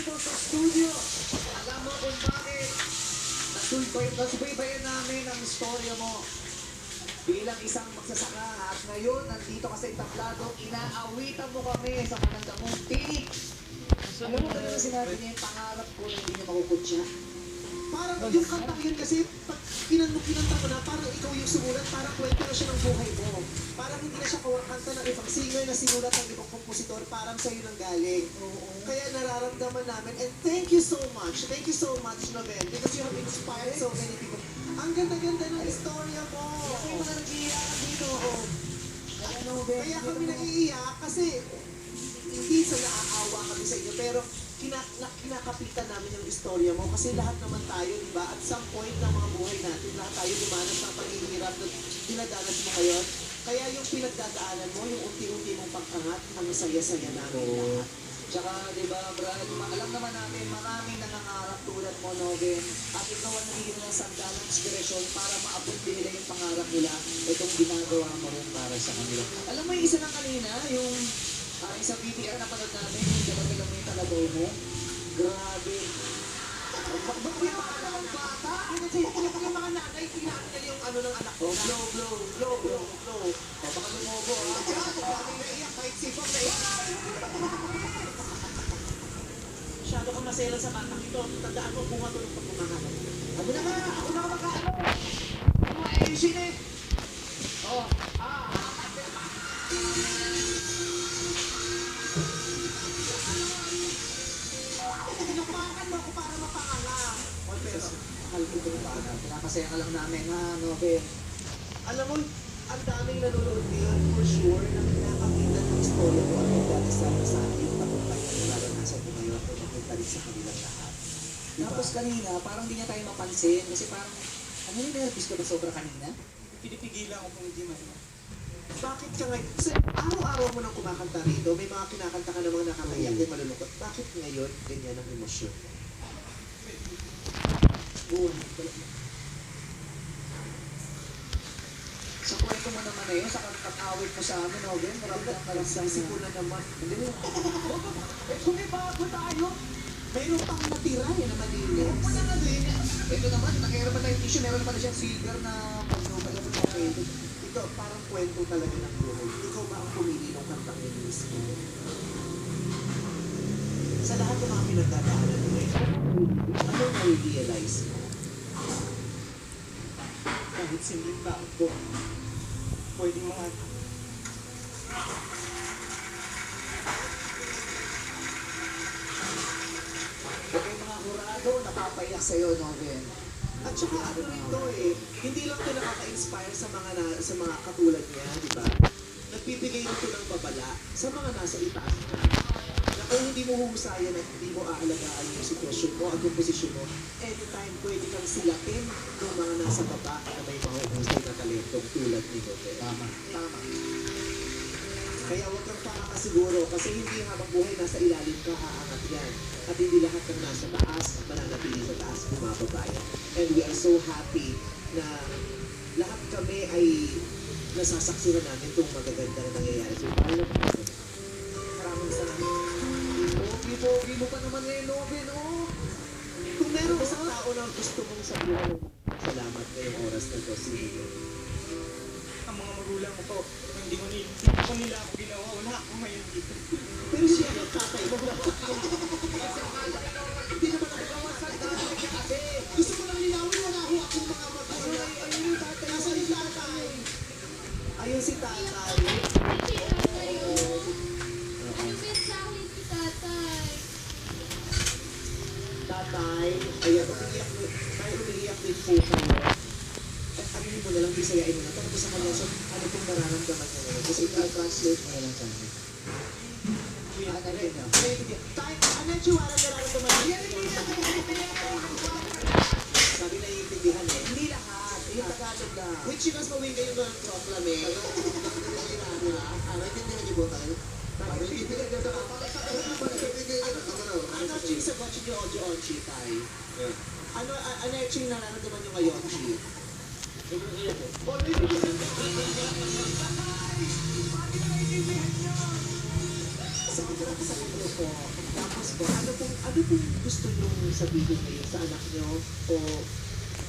dito sa studio. Alam mo kung bakit nasubaybayan namin ang istorya mo. Bilang isang magsasaka at ngayon nandito ka sa entablado, inaawitan mo kami sa maganda mong tinig. Alam mo talaga sinabi niya yung pangarap ko na hindi niya makukutya. Parang yung kanta yun kasi, pag kinanta mo na, parang ikaw yung sumulat, parang kwento na siya ng buhay mo. Parang hindi na siya kanta ng ibang singer na sinulat ng ibang kompositor, parang sa'yo nang galing. Kaya nararamdaman namin, and thank you so much, Noven, because you have inspired so many people. Ang ganda-ganda ng istorya mo. May mga nag-iiyakan dito. Kaya kami naiiyak kasi hindi sa naaawa kami sa inyo, pero kinakapitan namin yung istorya mo kasi lahat naman tayo, di ba? At some point ng mga buhay natin, lahat tayo dumanas ng paghihirap na dinadanas mo ngayon. Kaya yung pinagdadaanan mo, yung unti-unti mong pagkangat, ang saya-saya namin lahat. Tsaka, di ba, Brad, alam naman natin, maraming nangangarap tulad mo, Noven. At ikaw ang nagiging ng sandalang inspirasyon para maabot din nila yung pangarap nila. Itong ginagawa mo rin para sa kanila. Alam mo yung isa lang kanina, yung isang VTR na panood namin, yung dalawa mo yung talabaw mo. Grabe. Ba't yung mga dalawang bata? Yung mga nanay, kailangan nila yung ano ng anak ko. Blow. Baka lumobo, ha? Bakit naiyak? Kahit sipag naiyak. Masyado kang masela sa batang ito. Tandaan mo, bunga to ng pagmamahalan. Ako na mag-ano. Ano, ayusin eh. Oh, Tinupakan mo ako para mapangalan. Pero, mahal ko itong bata. Pinapasaya ka lang namin, ha, Noven? alam mo, ang daming nanonood ngayon, for sure, na pinapakita ng istorya mo ang nagdadasal sa ating tagumpay na naranasan mo ngayon at mapunta rin sa kanilang lahat. Diba? Tapos kanina, parang hindi niya tayo mapansin kasi parang, ano yung nervous ka ba sobra kanina? Pinipigilan ko kung hindi man. Bakit ka ngayon? Kasi araw-araw mo nang kumakanta rito, may mga kinakanta ka na mga nakakayak din malulungkot. Bakit ngayon ganyan ang emosyon mo? Sa kwento mo naman na yun, sa pag-awit mo sa amin, Noven, maraming ka lang sa Isip ko na naman. Hindi mo. Sumibago tayo. Mayroon pang natira na malinis. Wala na din. Ito naman, nakira pa tayong tissue, meron pa na siyang cigar na pag-alam mo okay. Ito, parang kwento talaga ng buhay. Ikaw ba ang pumili ng kantang yun mismo? Sa lahat ng mga pinagdadaanan mo ngayon, ano na-realize mo? Kahit simpleng tao ko, pwedeng mga Okay, mga hurado, napapayak sa'yo, Noven. At saka ano nito hindi lang ito nakaka-inspire sa mga katulad niya, di ba? Nagbibigay nito ng babala sa mga nasa itaas na. Na kung hindi mo huhusayan at hindi mo aalagaan yung sitwasyon mo at yung posisyon mo, anytime pwede kang silapin ng mga nasa baba na may mahuhusay na talentong tulad ni Dote. Tama. Kaya huwag kang pakakasiguro kasi hindi habang buhay nasa ilalim ka, aangat yan. At hindi lahat ng nasa taas at mananatili sa taas, bumababa yan. And we are so happy na lahat kami ay nasasaksihan namin itong magaganda na nangyayari. So, maraming salamat. Pogi mo pa naman ngayon, Noven, oh. Kung meron isang tao na gusto mong sabihin salamat ngayong oras na to, sino? ang mga magulang ko, hindi ko nila ako ginawa, wala ako ngayon dito. Pero siya ang tatay mo. Hindi naman ako kawasan dahil kasi gusto ko lang linawin, wala ako akong mga magulang. Ayun yung tatay. Nasa yung tatay. Ayun si tatay. Tatay, ayan, umiiyak din po kayo. At aminin mo na lang, bisayain mo na. Tanong ko sa kanya, so, ano pong nararamdaman niya ngayon? Kasi i-translate mo na lang sa akin. Tay, ano yung chiwara nararamdaman niya? Sabi na iintindihan eh. Hindi lahat. Yung Tagalog na. Which you must mawin kayo ng proclame. Ano, itindihan niyo po tayo? Ano ching sa botch niyo o Chi tay? Ano yung ching nararamdaman niyo ngayon, Chi? Sabi ko lang sa inyo po, tapos O ano pong gusto nyo sabihin ngayon sa anak nyo? O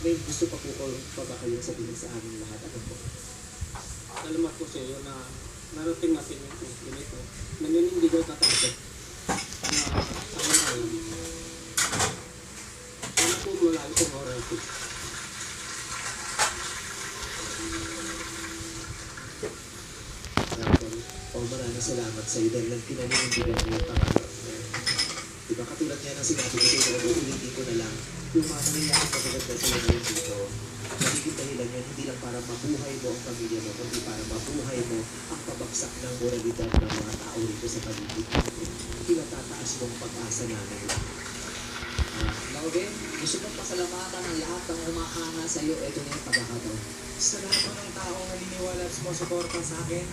may gusto pa ba kayong sabihin sa amin lahat? Ano po? Salamat ko sa iyo na narating natin yung ganito. Naninindigan ka tayo na sana ay sana po malayo kong oras. Maraming salamat sa iyo dahil nagpinanindigan mo yung pangarap mo. Diba katulad niya ng sinabi ko sa'yo, ulitin ko na lang, yung mga nangyayari na maganda sa'yo ngayon dito, magiging dahilan yan hindi lang para mabuhay mo ang pamilya mo, kundi para mabuhay mo ang pabagsak ng moralidad ng mga tao rito sa paligid natin. Pinatataas mo ang pag-asa namin. Logan, gusto kong pasalamatan ang lahat ng umakanga sa iyo. Ito na yung pagkakataon. Sa lahat po ng taong naniniwala at sumusuporta sa akin,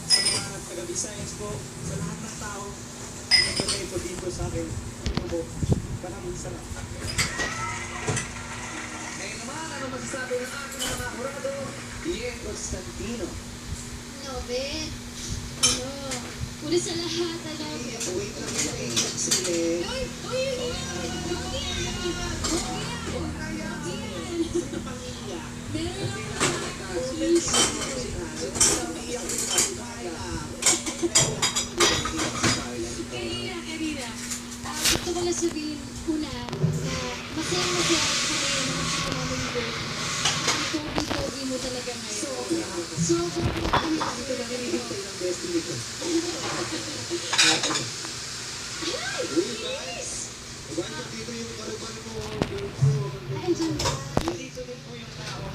sa mga taga-Visayas po, sa lahat ng tao nagbigay po dito sa akin. Ito po, maraming salamat. Ngayon naman, ano masasabi ng aking mga kurado? Ian Constantino. Nobel, una sa lahat, Wait lang yung iiyak sila. Meron kanina. Gusto ko lang sabihin una na masaya kami na nakita namin yung ang pogi-pogi mo talaga ngayon. Sobrang Ito na nilihintay ng destiny ko. Diba, dito yung karaban mo, Andiyan ba? Dito din po yung taong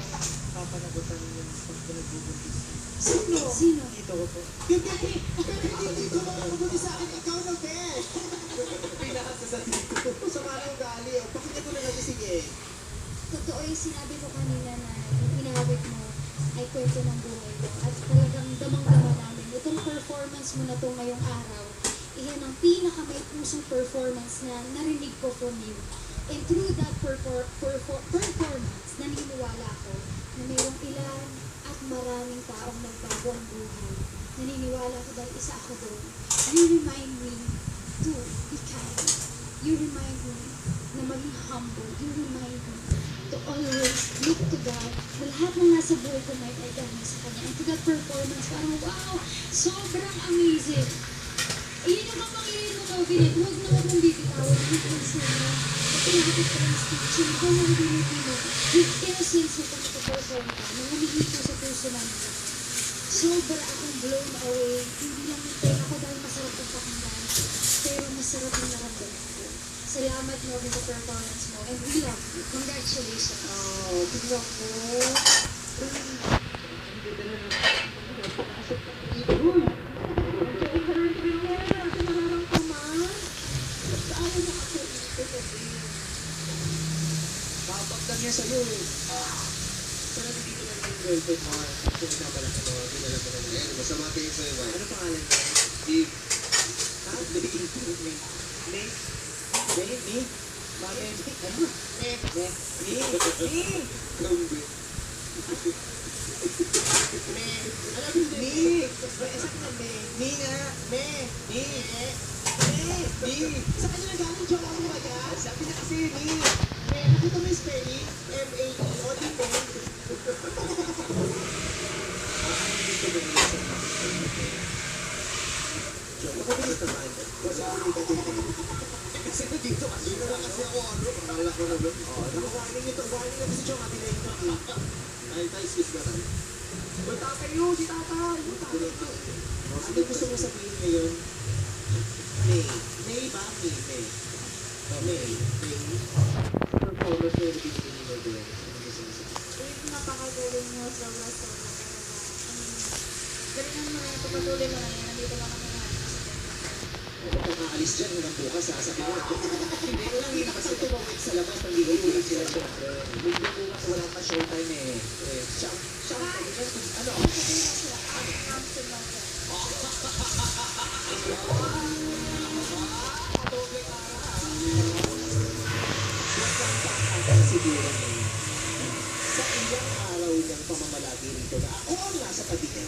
papanagutan yung pag pinagbubuntis. Sino? Dito ko po. Hindi ko makakabuti sa akin, ikaw na, be! Pinakasa sa dito. Sa manang gali, pakinggan ko na natin, sige. Totoo yung sinabi ko kanina na yung inawit mo ay kwento ng buhay mo. At talagang damang-dama namin. Itong performance mo na to ngayong araw, iyan ang pinaka-may pusong performance na narinig ko from you. And through that performance, naniniwala ako na mayroong ilan at maraming taong nagbago ang buhay. Naniniwala ko dahil isa ako doon. You remind me to be kind. You remind me na maging humble. You remind me to always look to God. Na lahat ng nasa buhay ko may dahil sa Kanya. And to that performance, parang wow, sobrang amazing. Iyon yung kapangyarihan mo, Novinet. Huwag na huwag mong bibitawan. Yung puso mo. At pinakapit ka ng speech. Yung ikaw ang ability mo. Yung innocence mo kung ito-perform ka. Nang humihito sa puso namin. Sobra akong blown away. Hindi lang yung pera ko dahil masarap ang pakinggan. Pero masarap yung naramdaman ko. Salamat, Novin, sa performance mo. And we love you. Congratulations. Oh, tingnan mo. Mapagdag niya sa'yo eh. Sana dito na yung girlfriend mo. Kung nabalak ka mo, dinala mo na lang. Masama tingin sa'yo, Mike. Ano pangalan niya? Steve. Ha? May? May? May? Mami, ano? May? Grabe. Alam mo, May! Saan na, May? May nga! May! May! May! Sa kanya na galing joke ako ba yan? Sabi na kasi, May! May, nakita mo yung spelling? M-A-E, o di May? Joke ako bilis naman. Kasi ako dito dito. Kasi dito kasi. Dito na kasi ako, ano, pangalak ko na ba? Warning ito. Warning na kasi joke. Atin na ito. Ay, tayo, skip na tayo. Punta kayo, si tatay. Punta kayo. Ano gusto mo sabihin ngayon? May. May ba? May. May. May. Performance mo yung binigay ni Lord Glenn. Ano gusto mo sabihin? Napakagaling mo, sobra-sobra. Galingan mo na ito, patuloy mo na yan. Nandito lang kami na. Huwag kang aalis dyan hanggang bukas ha. Sabi ko, hindi ko lang yun kasi tumawid sa labas. Hindi ko ulit sila syempre. Hindi bukas wala pa showtime eh. Siya, ano? Siguro sa ilang araw ng pamamalagi rito na ako ang nasa tabi niya.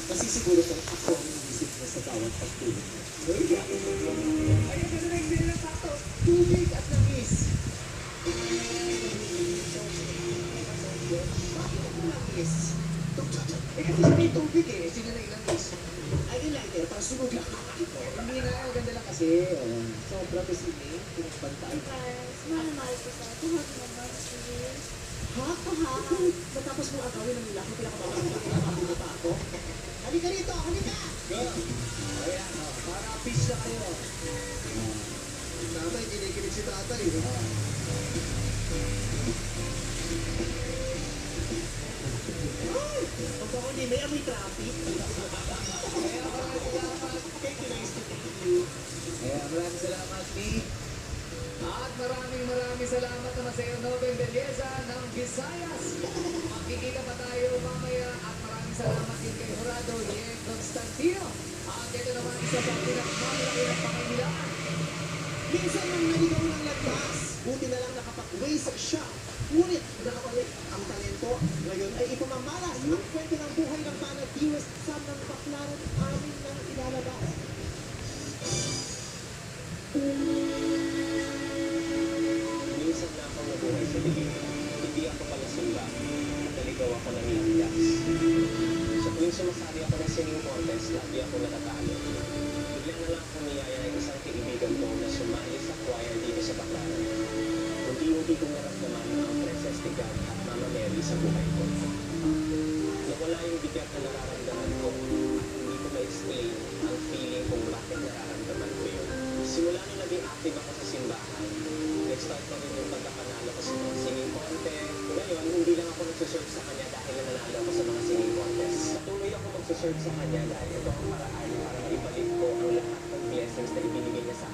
Kasi siguro kung ako ang inisip niya sa bawat pagtulog niya. Ayun, Grabe si May, pinagbantaan. Guys, mahal ko sa ito. Huwag naman, please. Ha? Matapos mong agawin ng nila, kung pinakababang pa ako. Halika rito, halika! Ayan, para peace na kayo. Tatay, kinikilig si tatay. Pag ako hindi, may amoy traffic. Kaya maraming salamat. Thank you, nice to meet you. Kaya maraming salamat, Mi. At maraming salamat naman sa iyo, Nobel Belleza ng Visayas. Magkikita pa tayo mamaya at maraming salamat din kay Jurado Yen Constantino. At ito naman isa sa pinakamalaki ng pangailangan. Minsan nang naligaw ng lagpas, buti na lang nakapag-waste siya. Ngunit nakabalik ang talento. Ngayon ay ipamamalas ang kwento ng buhay ng banat viewers sa ng baklaran amin ng ilalabas. Minsan na ako nabuhay sa dilim. Hindi ako pala sumba. Naligaw ako ng landas. Sa tuwing sumasali ako ng singing contest, lagi ako natatalo. Bigla na lang akong niyaya ng isang kaibigan ko na sumali sa choir dito sa Baclaran. Unti-unti kong naramdaman ang Princess ni God at Mama Mary sa buhay ko. Nawala yung bigat na nararamdaman ko at hindi ko ma-explain ang feeling kung bakit nararamdaman ko yun. Simula nung naging active ako sa simbahan, nag-start na rin yung pagkapanalo ko sa mga singing contest. Ngayon, hindi lang ako nagsuserve sa kanya dahil nanalo ako sa mga singing contest. Patuloy ako magsuserve sa kanya dahil ito ang paraan para maibalik ko ang lahat ng blessings na ibinigay niya sa